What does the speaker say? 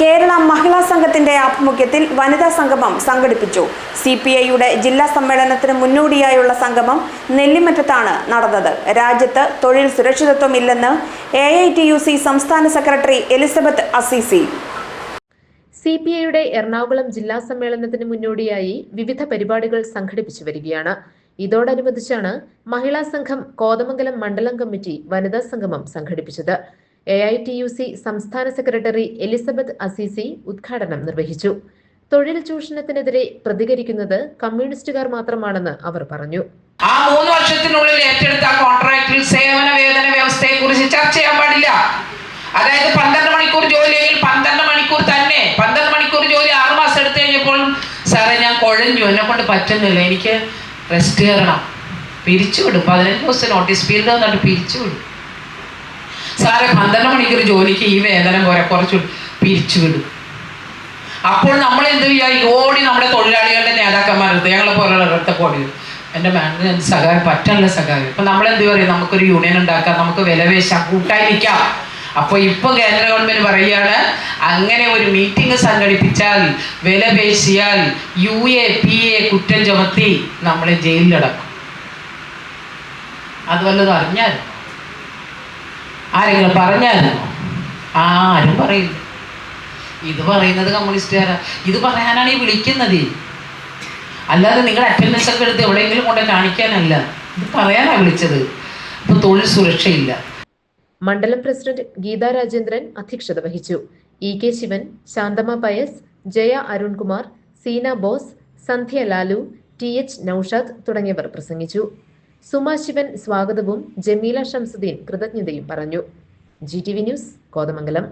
കേരള മഹിളാ സംഘത്തിന്റെ ആഭിമുഖ്യത്തിൽ വനിതാ സംഗമം സംഘടിപ്പിച്ചു. CPI-യുടെ ജില്ലാ സമ്മേളനത്തിന് മുന്നോടിയായുള്ള സംഗമം നെല്ലിമറ്റത്താണ് നടന്നത്. രാജ്യത്ത് തൊഴിൽ സുരക്ഷിതത്വമില്ലെന്ന് AITUC സംസ്ഥാന സെക്രട്ടറി എലിസബത്ത് അസീസി. CPI-യുടെ എറണാകുളം ജില്ലാ സമ്മേളനത്തിന് മുന്നോടിയായി വിവിധ പരിപാടികൾ സംഘടിപ്പിച്ചു വരികയാണ്. ഇതോടനുബന്ധിച്ചാണ് മഹിളാ സംഘം കോതമംഗലം മണ്ഡലം കമ്മിറ്റി വനിതാ സംഗമം സംഘടിപ്പിച്ചത്. AITUC സംസ്ഥാന സെക്രട്ടറി എലിസബത്ത് അസീസി ഉദ്ഘാടനം നിർവഹിച്ചു. തൊഴിൽ ചൂഷണത്തിനെതിരെ പ്രതികരിക്കുന്നത് കമ്മ്യൂണിസ്റ്റുകാർ മാത്രമാണെന്ന് അവർ പറഞ്ഞു. ആ 3 വർഷത്തിനുള്ളിൽ ഏറ്റെടുത്ത കോൺട്രാക്റ്റിൽ സേവന വേതന വ്യവസ്ഥയെ കുറിച്ച് ചർച്ച ചെയ്യാൻ പാടില്ല. അതായത് 12 മണിക്കൂർ ജോലിയെങ്കിൽ 12 മണിക്കൂർ തന്നെ, 12 മണിക്കൂർ ജോലി 6 മാസം എടുത്തു കഴിഞ്ഞപ്പോൾ സാറേ ഞാൻ കുഴഞ്ഞു, എന്നെ കൊണ്ട് പറ്റുന്നില്ല, എനിക്ക് റെസ്റ്റ് കയറണം, പിരിച്ചുവിടും. 15 ദിവസം നോട്ടീസ് പീരീഡ് എന്നിട്ട് പിരിച്ചുവിടും. സാറെ 12 മണിക്കൂർ ജോലിക്ക് ഈ വേതനം കുറച്ചു പിരിച്ചുവിടും. അപ്പോൾ നമ്മൾ എന്ത് ചെയ്യുക? ഓടി നമ്മുടെ തൊഴിലാളികളുടെ നേതാക്കന്മാരെടുത്ത് ഞങ്ങളെ പോലുള്ളവരുടെ ഓടി എൻ്റെ മാഡം സഹായം പറ്റാനുള്ള സഹായം. ഇപ്പം നമ്മളെന്ത് പറയും? നമുക്കൊരു യൂണിയൻ ഉണ്ടാക്കാം, നമുക്ക് വിലപേശാം, കൂട്ടായി നിൽക്കാം. അപ്പോൾ ഇപ്പോൾ കേന്ദ്ര ഗവൺമെൻറ് പറയുകയാണ്, അങ്ങനെ ഒരു മീറ്റിംഗ് സംഘടിപ്പിച്ചാൽ വിലപേശിയാൽ UA PA കുറ്റം ചുമത്തി നമ്മളെ ജയിലിലടക്കും. അത് വല്ലതും അറിഞ്ഞാലും ആരെങ്കിലും പറഞ്ഞായിരുന്നു? ആരും പറയില്ല. ഇത് പറയുന്നത് കമ്മ്യൂണിസ്റ്റുകാരാ. ഇത് പറയാനാണ് ഈ വിളിക്കുന്നത്, അല്ലാതെ നിങ്ങൾ അറ്റൻഡൻസ് ഒക്കെ എടുത്ത് എവിടെയെങ്കിലും കൊണ്ട് കാണിക്കാനല്ല. ഇത് പറയാനാണ് വിളിച്ചത്. ഇപ്പൊ തൊഴിൽ സുരക്ഷയില്ല. മണ്ഡലം പ്രസിഡന്റ് ഗീതാ രാജേന്ദ്രൻ അധ്യക്ഷത വഹിച്ചു. EK Sivan, Shanthama Pius, Jaya Arunkumar, Seena Bose, Sandhya Lalu, TH Noushad തുടങ്ങിയവർ പ്രസംഗിച്ചു. സുമ ശിവൻ സ്വാഗതവും ജമീല ഷംസുദ്ദീൻ കൃതജ്ഞതയും പറഞ്ഞു. GTV news, Kothamangalam.